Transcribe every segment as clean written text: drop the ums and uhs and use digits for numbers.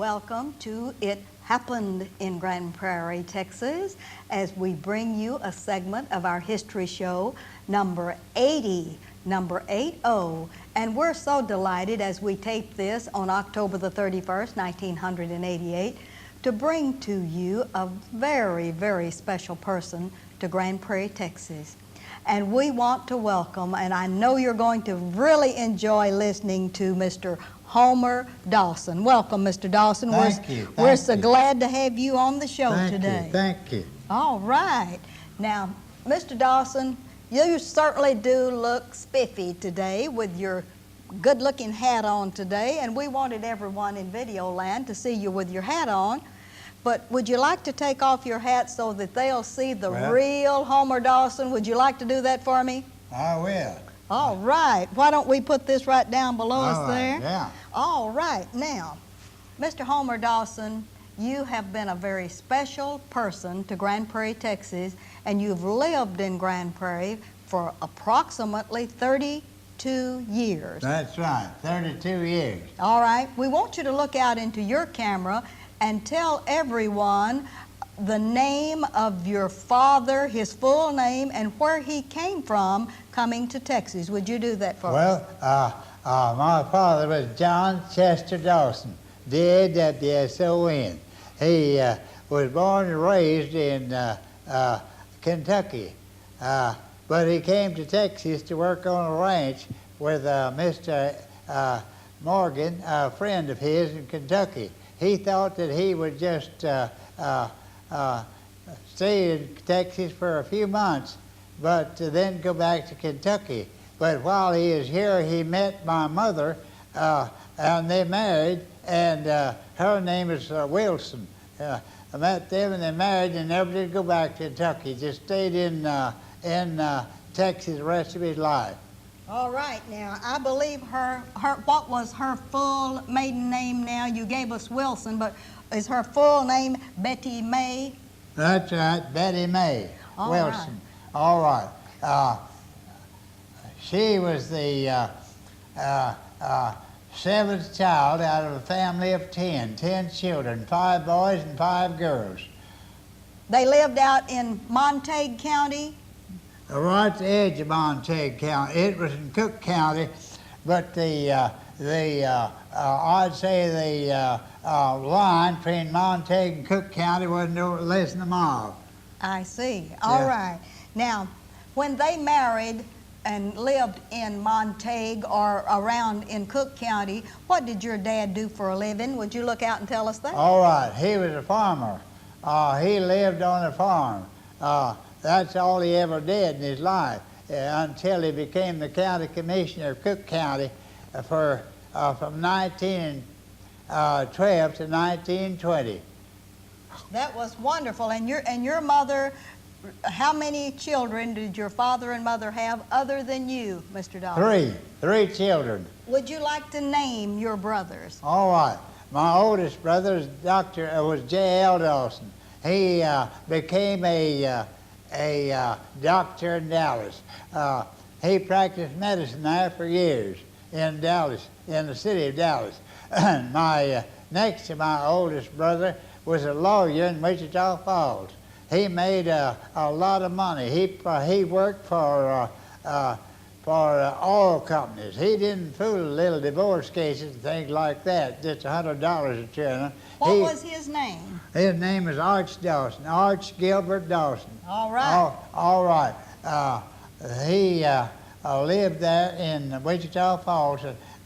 Welcome to It Happened in Grand Prairie, Texas, as we bring you a segment of our history show, number 80, number 80. And we're so delighted as we tape this on October the 31st, 1988, to bring to you a very, very special person to Grand Prairie, Texas. And we want to welcome, and I know you're going to really enjoy listening to Mr. Homer Dawson. Welcome, Mr. Dawson. Thank you. We're so glad to have you on the show today. Thank you. All right. Now, Mr. Dawson, you certainly do look spiffy today with your good-looking hat on today, and we wanted everyone in Videoland to see you with your hat on. But would you like to take off your hat so that they'll see the real Homer Dawson? Would you like to do that for me? I will. All right. Why don't we put this right down below us there? Yeah. All right. Now, Mr. Homer Dawson, you have been a very special person to Grand Prairie, Texas, and you've lived in Grand Prairie for approximately 32 years. That's right, 32 years. All right. We want you to look out into your camera and tell everyone the name of your father, his full name, and where he came from coming to Texas. Would you do that for us? Well, my father was John Chester Dawson, D-A-W-S-O-N. He was born and raised in Kentucky, but he came to Texas to work on a ranch with Mr. Morgan, a friend of his in Kentucky. He thought that he would just stay in Texas for a few months, but then go back to Kentucky. But while he is here, he met my mother, and they married, and her name is Wilson. I met them, and they married, and never did go back to Kentucky. Just stayed in Texas the rest of his life. All right. Now, I believe what was her full maiden name now? You gave us Wilson, but is her full name Betty May? That's right, Betty May Wilson. Right. All right. She was the seventh child out of a family of 10 children, 5 boys and 5 girls. They lived out in Montague County? Right at the edge of Montague County. It was in Cook County, but I'd say the line between Montague and Cook County wasn't no less than a mile. I see. All right. Now, when they married and lived in Montague or around in Cook County, what did your dad do for a living? Would you look out and tell us that? All right. He was a farmer. He lived on a farm. That's all he ever did in his life until he became the county commissioner of Cook County from 1912 to 1920. That was wonderful. And your mother, how many children did your father and mother have other than you, Mr. Dawson? Three children. Would you like to name your brothers? All right. My oldest brother was J.L. Dawson. He became a doctor in Dallas. He practiced medicine there for years in Dallas, in the city of Dallas. Next to my oldest brother was a lawyer in Wichita Falls. He made a lot of money. He worked for oil companies. He didn't fool little divorce cases and things like that, just $100 a turn. What was his name? His name is Arch Dawson, Arch Gilbert Dawson. All right. All right. He lived there in Wichita Falls.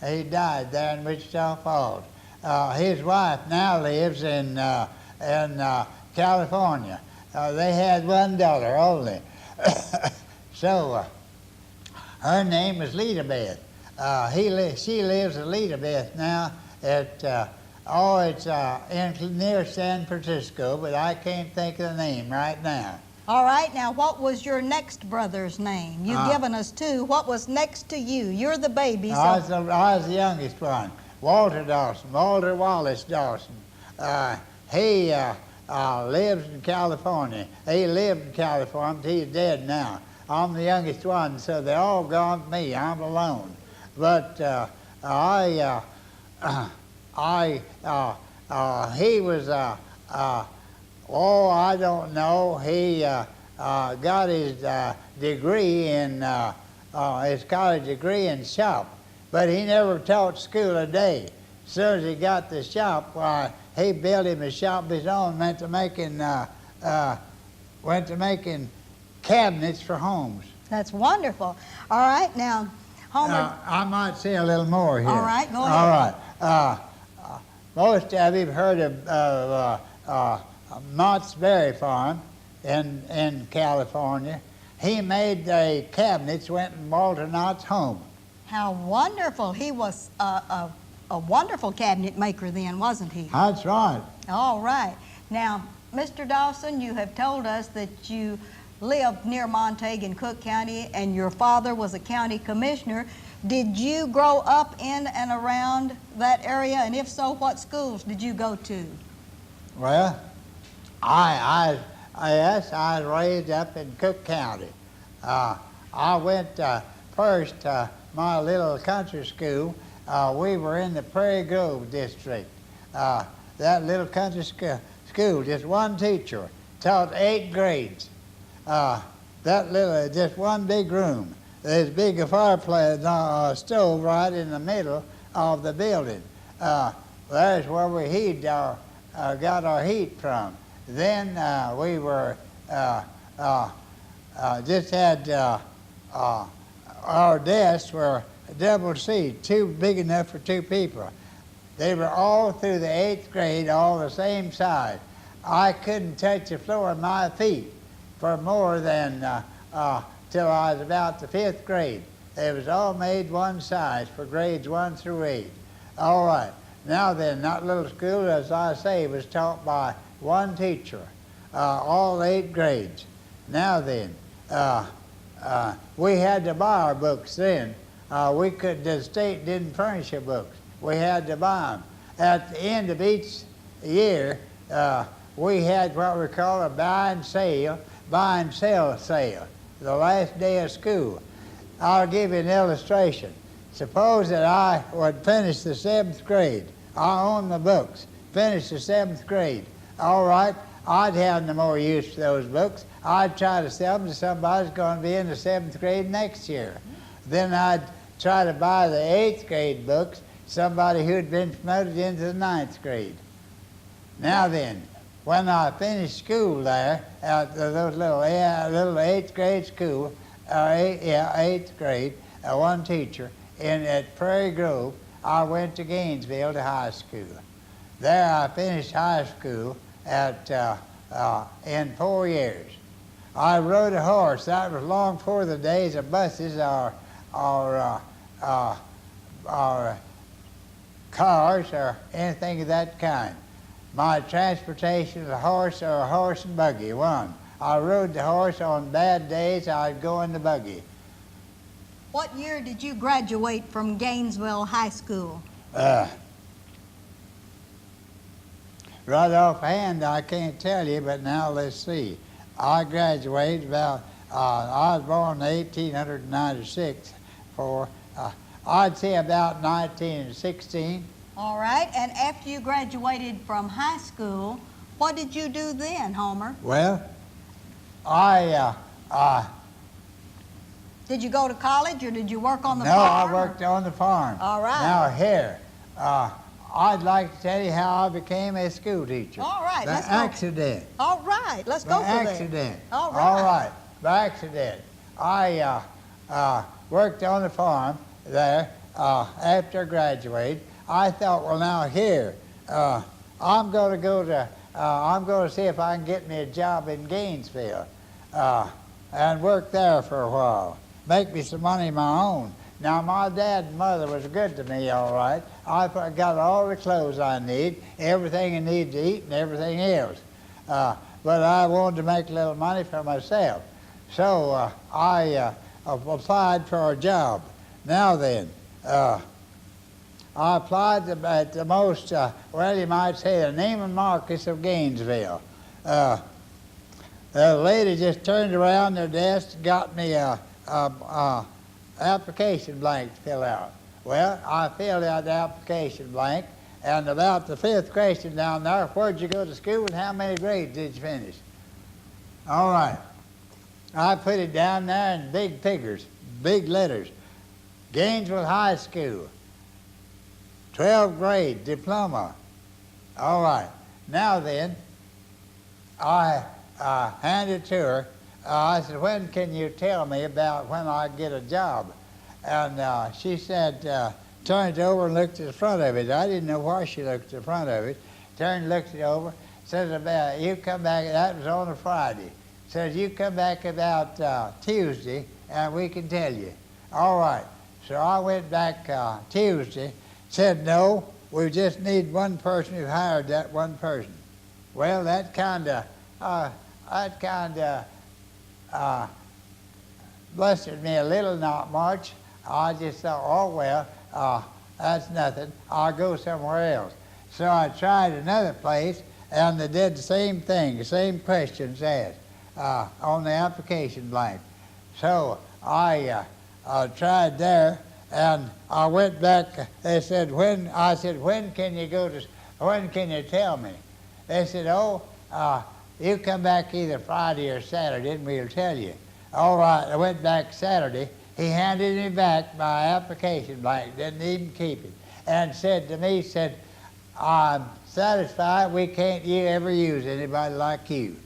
He died there in Wichita Falls. His wife now lives in California. They had one daughter only. So her name is Lita Beth. She lives in Lita Beth now at it's near San Francisco, but I can't think of the name right now. All right. Now, what was your next brother's name? You've given us 2. What was next to you? You're the baby. So I was the youngest one. Walter Dawson, Walter Wallace Dawson. He lives in California. He lived in California. He's dead now. I'm the youngest one, so they're all gone to me. I'm alone. But I he was, oh, I don't know, he got his degree in, his college degree in shop, but he never taught school a day. As soon as he got the shop, why, he built him a shop of his own, went to making cabinets for homes. That's wonderful. All right, now, Homer. I might say a little more here. All right, go ahead. All right. Most of you have heard of Knott's Berry Farm in California. He made the cabinets, went in Walter Knott's home. How wonderful. He was a wonderful cabinet maker then, wasn't he? That's right. All right. Now, Mr. Dawson, you have told us that you lived near Montague in Cook County and your father was a county commissioner. Did you grow up in and around that area? And if so, what schools did you go to? Well, yes, I was raised up in Cook County. I went first my little country school. We were in the Prairie Grove district. That little country school, just one teacher, taught 8 grades. Just one big room. There's a big fireplace, stove right in the middle of the building. There's where we got our heat from. Then we were just had our desks were double seat, too big enough for 2 people. They were all through the 8th grade, all the same size. I couldn't touch the floor with my feet for more than till I was about the 5th grade. It was all made one size for grades 1 through 8. All right. Now then, that little school, as I say, was taught by one teacher, all 8 grades. Now then, we had to buy our books then. The state didn't furnish the books. We had to buy them. At the end of each year, we had what we call a buy and sell sale, the last day of school. I'll give you an illustration. Suppose that I would finish the 7th grade. I own the books, finish the 7th grade. All right, I'd have no more use for those books. I'd try to sell them to somebody who's going to be in the 7th grade next year. Then I'd try to buy the 8th grade books, somebody who'd been promoted into the 9th grade. Now then, when I finished school there at those little 8th grade school, 8th grade, one teacher, at Prairie Grove, I went to Gainesville to high school. There I finished high school in 4 years. I rode a horse. That was long before the days of buses or cars or anything of that kind. My transportation was a horse or a horse and buggy, one. I rode the horse. On bad days, I'd go in the buggy. What year did you graduate from Gainesville High School? Right offhand, I can't tell you, but now let's see. I graduated I was born in 1896, I'd say about 1916. All right, and after you graduated from high school, what did you do then, Homer? Well, Did you go to college or did you work on the no, farm? I worked on the farm. All right. Now here, I'd like to tell you how I became a school teacher. All right, let's go. Accident. All right, let's go for that. Accident. All right. All right, by accident. I worked on the farm there after I graduated. I thought, well, now here, I'm going to see if I can get me a job in Gainesville and work there for a while, make me some money of my own. Now, my dad and mother was good to me, all right. I got all the clothes I need, everything I need to eat and everything else. But I wanted to make a little money for myself. So I applied for a job. Now then, I applied at the most, well, you might say, the Neiman Marcus of Gainesville. The lady just turned around their desk and got me a application blank to fill out. Well, I filled out the application blank, And about the 5th question down there, where'd you go to school and how many grades did you finish? All right. I put it down there in big figures, big letters. Gainesville High School, 12th grade, diploma. All right. Now then, I handed it to her. I said, when can you tell me about when I get a job? And she said, turned it over and looked at the front of it. I didn't know why she looked at the front of it. Turned, looked it over, said about, you come back, that was on a Friday. Said, you come back about Tuesday and we can tell you. All right. So I went back Tuesday, said, no, we just need one person who hired that one person. Well, that kind of blustered me a little, not much. I just thought, oh, well, that's nothing. I'll go somewhere else. So I tried another place, and they did the same thing, the same questions asked on the application blank. So I tried there, and I went back. They said, when? I said, when can you go to, when can you tell me? They said, oh, you come back either Friday or Saturday, and we'll tell you. All right, I went back Saturday. He handed me back my application blank, didn't even keep it, and said to me, said, I'm satisfied we can't ever use anybody like you.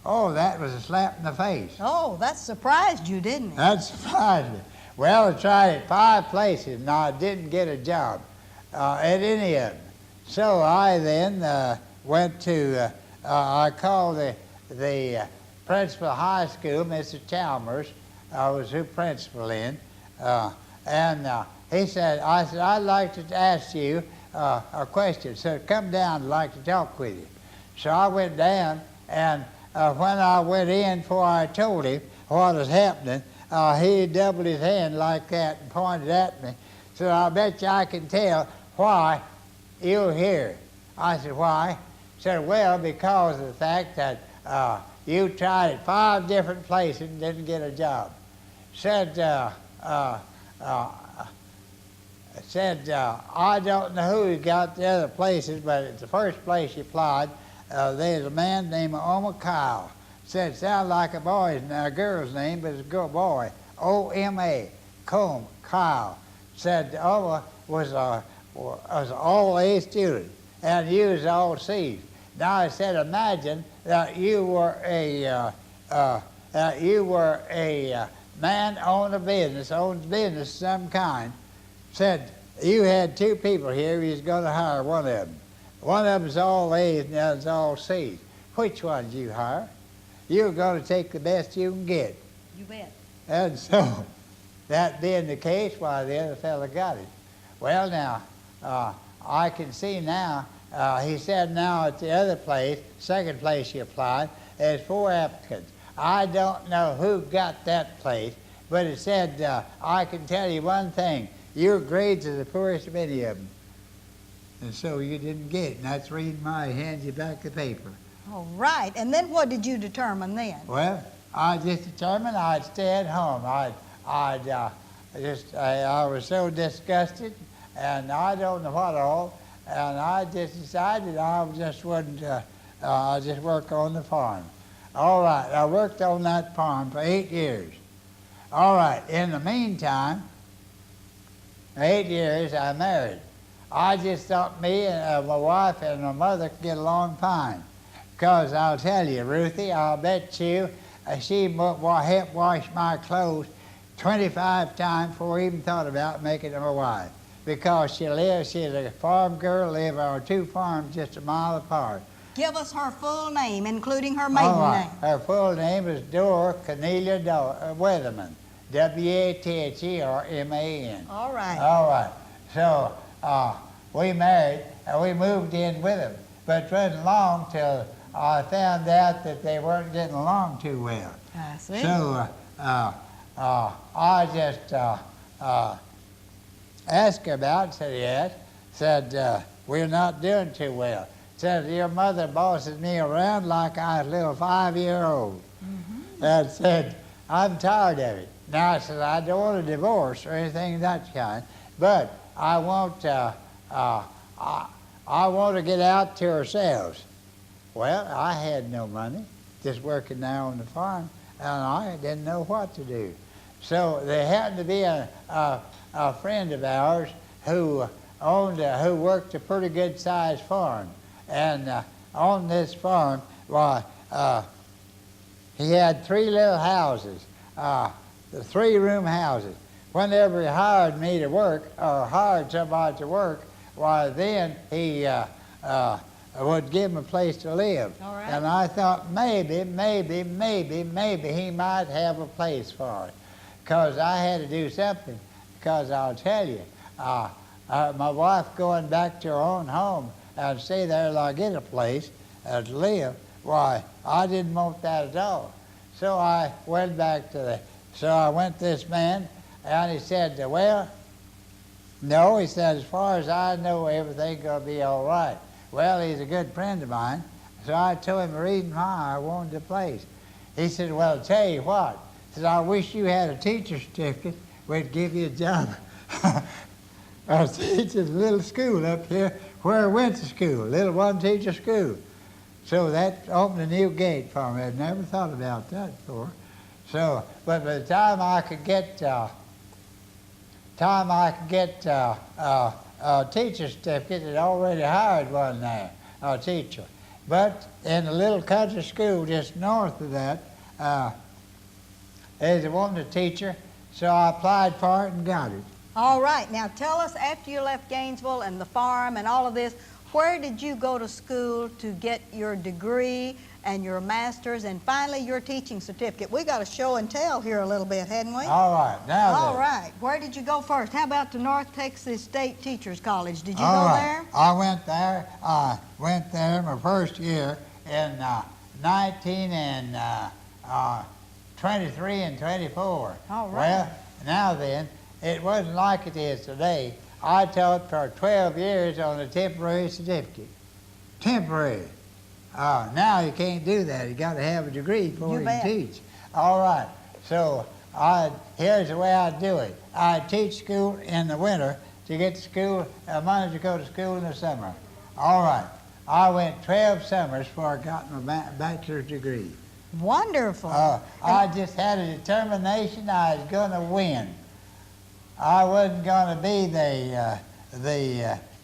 Oh, that was a slap in the face. Oh, that surprised you, didn't it? That surprised me. Well, I tried at 5 places, and I didn't get a job at any of them. So I then went to, I called the principal of high school, Mr. Chalmers. I was her principal in, and he said, I said, I'd like to ask you a question. So come down, I'd like to talk with you. So I went down, and when I went in before I told him what was happening, he doubled his hand like that and pointed at me. So I bet you I can tell why you're here. I said, why? He said, well, because of the fact that you tried at 5 different places and didn't get a job. Said, I don't know who got the other places, but at the first place you applied, there's a man named Oma Kyle. Said, sounds like a girl's name, but it's a girl boy. O-M-A, Combe, Kyle. Said Oma was an all-A student, and you was all C's. Now I said, imagine that you were a man owns business of some kind. Said you had 2 people here, you was going to hire one of them. One of them's all A's and the other's all C's. Which one did you hire? You're going to take the best you can get. You bet. And so, that being the case, why the other fellow got it. Well, now, I can see now, he said now at the other place, second place you applied, there's 4 applicants. I don't know who got that place, but it said, I can tell you one thing, your grades are the poorest of any of them. And so you didn't get it, and that's the reason why I handed you back the paper. All right, and then what did you determine then? Well, I just determined I'd stay at home. I was so disgusted, and I don't know what all, and I just decided I just wouldn't, I just work on the farm. All right, I worked on that farm for 8 years. All right, in the meantime, 8 years I married. I just thought me and my wife and my mother could get along fine. Because I'll tell you, Ruthie, I'll bet you she helped wash my clothes 25 times before I even thought about making her my wife. Because she's a farm girl, live on 2 farms just a mile apart. Give us her full name, including her maiden name. Her full name is Dora Cornelia Weatherman, W-A-T-H-E-R-M-A-N. All right. All right. So we married, and we moved in with them. But it wasn't long till I found out that they weren't getting along too well. I see. So I just asked her about it, said yes. Said, we're not doing too well. Said, your mother bosses me around like I was a little 5-year-old. Mm-hmm. And said, I'm tired of it. Now I said, I don't want a divorce or anything of that kind, but I won't I want to get out to ourselves. Well, I had no money, just working there on the farm, and I didn't know what to do. So there happened to be a friend of ours who who worked a pretty good sized farm, and on this farm, why, he had 3 little houses, the 3-room houses. Whenever he hired me to work or hired somebody to work, why then he would give him a place to live. All right. And I thought maybe he might have a place for it, because I had to do something. Because I'll tell you, my wife going back to her own home and stay there till I get a place to live, why, I didn't want that at all. So I went back to so I went to this man, and he said, well, no, he said, as far as I know, everything's going to be all right. Well, he's a good friend of mine, so I told him the reason why I wanted the place. He said, well, I'll tell you what. He said, I wish you had a teacher's certificate. We'd give you a job. I was teaching a little school up here where I went to school, little one-teacher school. So that opened a new gate for me. I'd never thought about that before. So, but by the time I could get a teacher's certificate, had already hired one there, a teacher. But in a little country school just north of that, they wanted a teacher, so I applied for it and got it. All right. Now tell us, after you left Gainesville and the farm and all of this, where did you go to school to get your degree and your master's and finally your teaching certificate? We got a show and tell here a little bit, hadn't we? All right. Now All then. right. Where did you go first? How about to North Texas State Teachers College? Did you All go right. there? I went there. I went there my first year in 1923 and 24. All right. Well, now then, it wasn't like it is today. I taught for 12 years on a temporary certificate. Temporary. Now you can't do that. You got to have a degree before you can teach. All right. So here's the way I do it. I teach school in the winter to get to school, money to go to school in the summer. All right. I went 12 summers before I got my bachelor's degree. Wonderful. I just had a determination I was going to win. I wasn't going to be the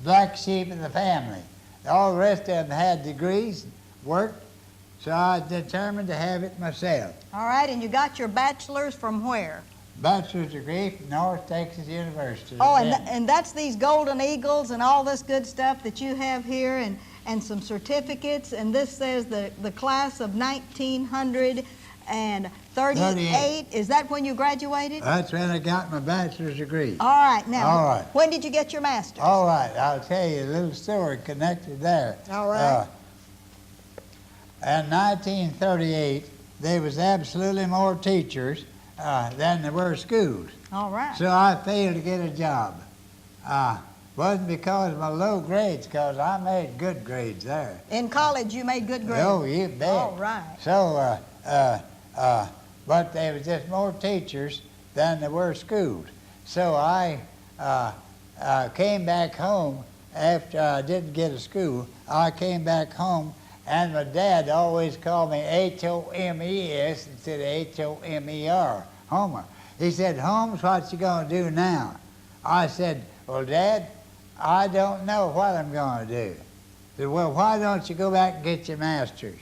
black sheep of the family. All the rest of them had degrees, worked, so I determined to have it myself. All right, and you got your bachelor's from where? Bachelor's degree from North Texas University. Oh, and that's these Golden Eagles and all this good stuff that you have here, and some certificates, and this says the class of 1938. Is that when you graduated? That's when I got my bachelor's degree. All right, now, All right. when did you get your master's? All right, I'll tell you a little story connected there. All right. In 1938, there was absolutely more teachers than there were schools. All right. So I failed to get a job. Wasn't because of my low grades, because I made good grades there. In college, you made good grades? Oh, you bet. All right. So, but there was just more teachers than there were schools. So I came back home after I didn't get a school. I came back home, and my dad always called me H-O-M-E-S instead of H-O-M-E-R, Homer. He said, Holmes, what you going to do now? I said, well, Dad, I don't know what I'm going to do. He said, well, why don't you go back and get your master's?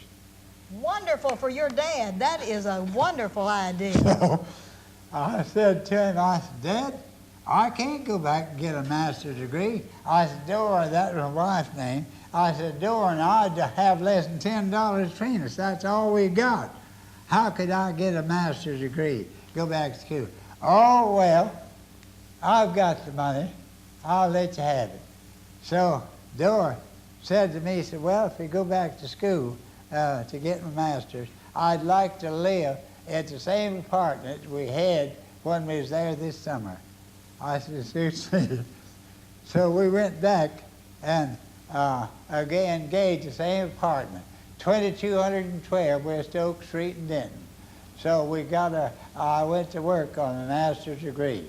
Wonderful for your dad. That is a wonderful idea. So I said to him, I said, Dad, I can't go back and get a master's degree. I said, Dora, that was my wife's name. I said, Dora and I'd have less than $10 between us. That's all we got. How could I get a master's degree? Go back to school. Oh, well, I've got the money. I'll let you have it. So Dora said to me, he said, well, if we go back to school to get my master's, I'd like to live at the same apartment we had when we was there this summer. I said, suits me. So we went back and again engaged the same apartment, 2212 West Oak Street in Denton. So I went to work on a master's degree.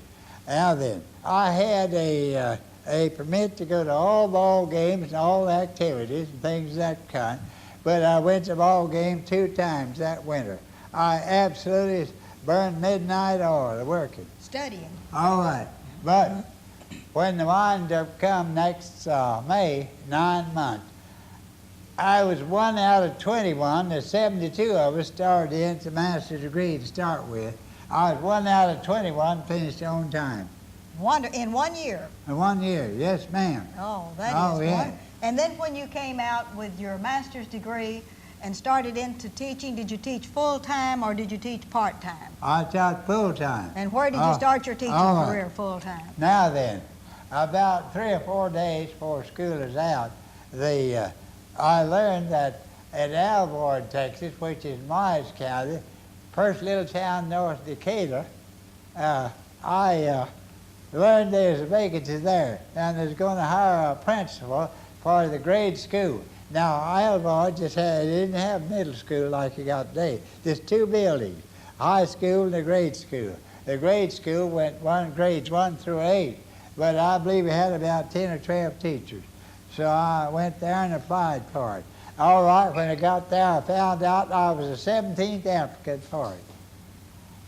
Now then, I had a a permit to go to all ball games and all activities and things of that kind. But I went to ball game 2 times that winter. I absolutely burned midnight oil working. Studying. All right. But when the wind-up come next May, 9 months, I was 1 out of 21. There's 72 of us started in to master's degree to start with. I was 1 out of 21, finished on time. In 1 year? In 1 year, yes, ma'am. Oh, that is yeah. wonderful. And then when you came out with your master's degree and started into teaching, did you teach full-time or did you teach part-time? I taught full-time. And where did you start your teaching career full-time? Now then, about 3 or 4 days before school is out, I learned that at Alvord, Texas, which is Myers County, first little town north of Decatur, I learned there's a vacancy there, and they're going to hire a principal for the grade school. Now, Alvord didn't have middle school like you got today. There's 2 buildings, high school and the grade school. The grade school went grades 1 through 8, but I believe we had about 10 or 12 teachers. So I went there and applied for it. All right, when I got there, I found out I was the 17th applicant for it.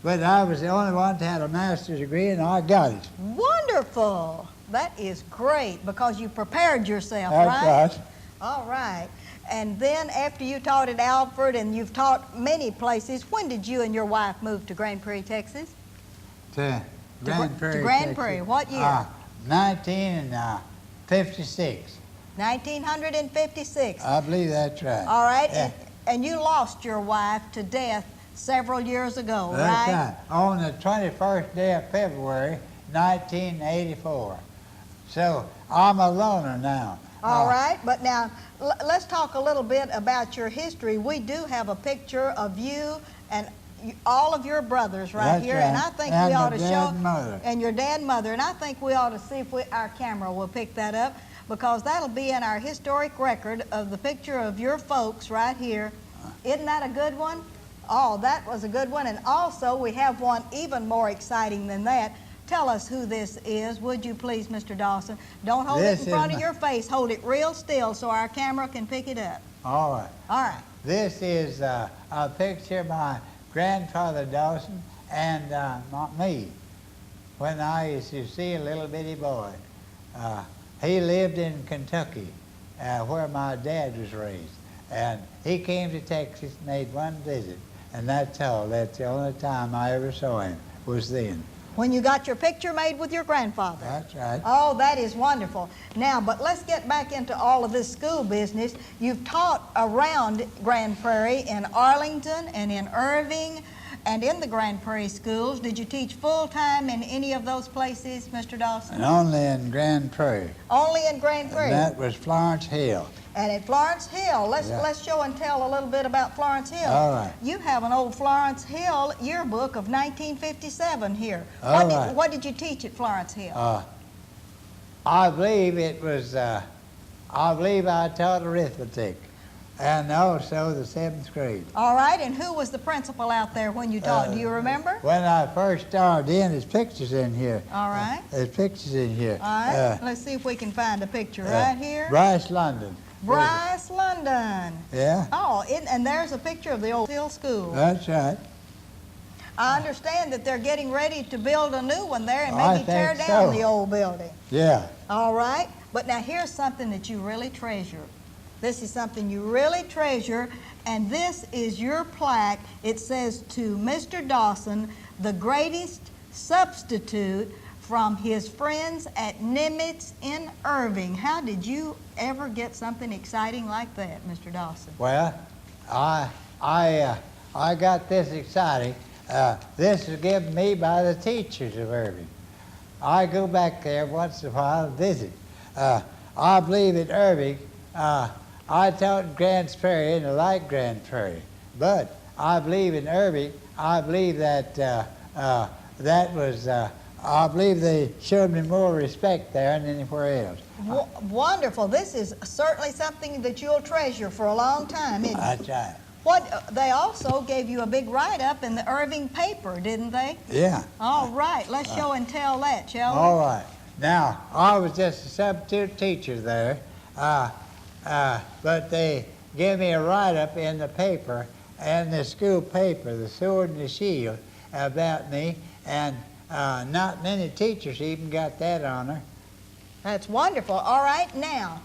But I was the only one that had a master's degree, and I got it. Wonderful. That is great because you prepared yourself, That's right. All right. And then after you taught at Alfred and you've taught many places, when did you and your wife move to Grand Prairie, Texas? To Grand Prairie, to Grand Texas. Prairie. What year? 1956. 1956. I believe that's right. All right. Yeah. And you lost your wife to death several years ago, That's right? On the 21st day of February, 1984. So I'm a loner now. All right, but now let's talk a little bit about your history. We do have a picture of you and all of your brothers That's here, right. and I think And we ought my to dad show and mother. and your dad and mother, and I think we ought to see if our camera will pick that up because that'll be in our historic record of the picture of your folks right here. Isn't that a good one? Oh, that was a good one, and also we have one even more exciting than that. Tell us who this is, would you please, Mr. Dawson? Don't hold it in front of your face. Hold it real still so our camera can pick it up. All right. All right. This is a picture of my grandfather Dawson and me when I used to see a little bitty boy. He lived in Kentucky where my dad was raised. And he came to Texas, made one visit, and that's all. That's the only time I ever saw him was then. When you got your picture made with your grandfather. That's right. Oh, that is wonderful. Now, but let's get back into all of this school business. You've taught around Grand Prairie in Arlington and in Irving and in the Grand Prairie schools. Did you teach full-time in any of those places, Mr. Dawson? And only in Grand Prairie. Only in Grand Prairie. And that was Florence Hill. And at Florence Hill, let's show and tell a little bit about Florence Hill. All right. You have an old Florence Hill yearbook of 1957 here. What did you teach at Florence Hill? I believe it was, I believe I taught arithmetic and also the 7th grade. All right, and who was the principal out there when you taught? Do you remember? When I first started in, there's pictures in here. All right. There's pictures in here. All right, let's see if we can find a picture right here. Bryce London. Bryce London. Yeah. Oh, and there's a picture of the old Hill School. That's right. I understand that they're getting ready to build a new one there and I maybe tear think down so. the old building. Yeah. All right, but now here's something that you really treasure. This is something you really treasure, and this is your plaque. It says, "To Mr. Dawson, the greatest substitute from his friends at Nimitz in Irving." How did you ever get something exciting like that, Mr. Dawson? Well, I got this exciting. This is given me by the teachers of Irving. I go back there once in a while and visit. I believe at Irving, I taught in Grand Prairie and I like Grand Prairie, but I believe in Irving, I believe that I believe they showed me more respect there than anywhere else. Wonderful. This is certainly something that you'll treasure for a long time, isn't it? That's right. They also gave you a big write-up in the Irving paper, didn't they? Yeah. All right, let's show and tell that, shall we? All right. Now, I was just a substitute teacher there, but they gave me a write-up in the paper, and the school paper, the Sword and the Shield, about me, and not many teachers even got that honor. That's wonderful. All right, now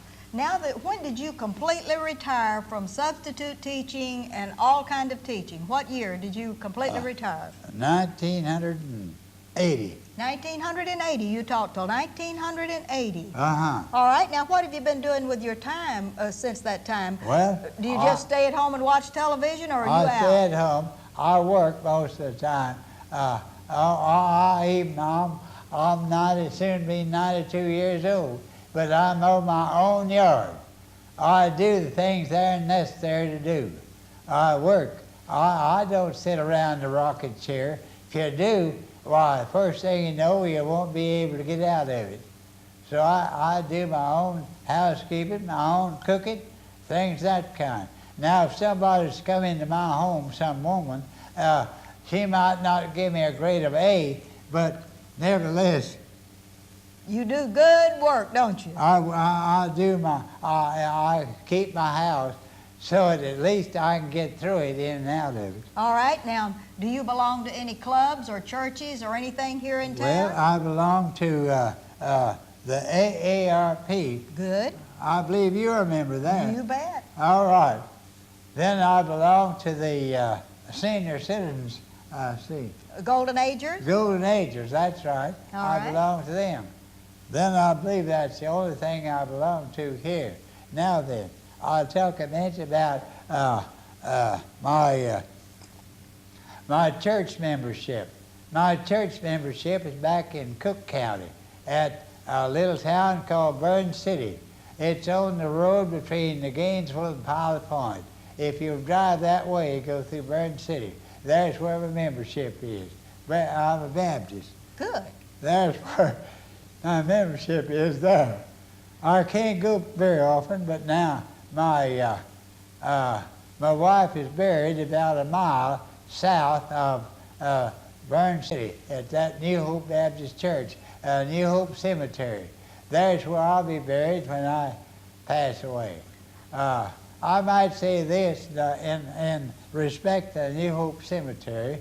when did you completely retire from substitute teaching and all kind of teaching? What year did you completely retire? 1980. 1980. You taught till 1980. Uh-huh. All right, now what have you been doing with your time since that time? Well, do you just stay at home and watch television, or are you out? I stay at home. I work most of the time. I'm 90, soon to be 92 years old, but I mow my own yard. I do the things that are necessary to do. I work. I don't sit around the rocking chair. If you do, why, first thing you know, you won't be able to get out of it. So I do my own housekeeping, my own cooking, things that kind. Now, if somebody's come into my home, some woman, she might not give me a grade of A, but nevertheless, you do good work, don't you? I keep my house so that at least I can get through it in and out of it. All right, now, do you belong to any clubs or churches or anything here in town? Well, I belong to the AARP. Good. I believe you're a member there. You bet. All right. Then I belong to the Senior Citizens, Golden Agers? Golden Agers, that's right. I belong to them. Then I believe that's the only thing I belong to here. Now then, I'll talk a minute about my church membership. My church membership is back in Cook County at a little town called Burn City. It's on the road between the Gainesville and Pilot Point. If you drive that way, you go through Burn City. There's where my membership is. I'm a Baptist. Good. There's where my membership is there. I can't go very often, but now my wife is buried about a mile south of Burn City at that New Hope Baptist Church, New Hope Cemetery. There's where I'll be buried when I pass away. I might say this in respect to New Hope Cemetery.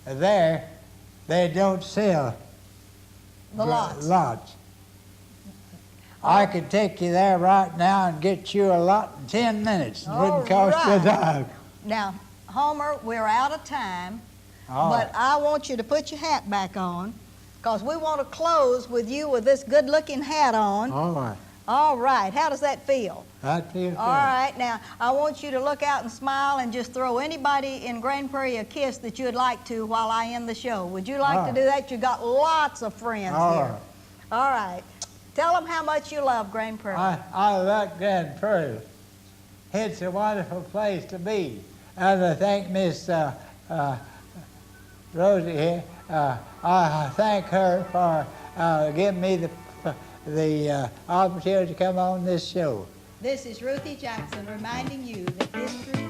There, they don't sell the lots. I could take you there right now and get you a lot in 10 minutes. It wouldn't cost you a dime. Now, Homer, we're out of time, but I want you to put your hat back on, because we want to close with you with this good-looking hat on. All right. All right. How does that feel? That feels good. All right. Now, I want you to look out and smile and just throw anybody in Grand Prairie a kiss that you'd like to while I end the show. Would you like to do that? You've got lots of friends here. All right. Tell them how much you love Grand Prairie. I love Grand Prairie. It's a wonderful place to be. And I thank Miss Rosie here. I thank her for giving me the opportunity to come on this show. This is Ruthie Jackson reminding you that history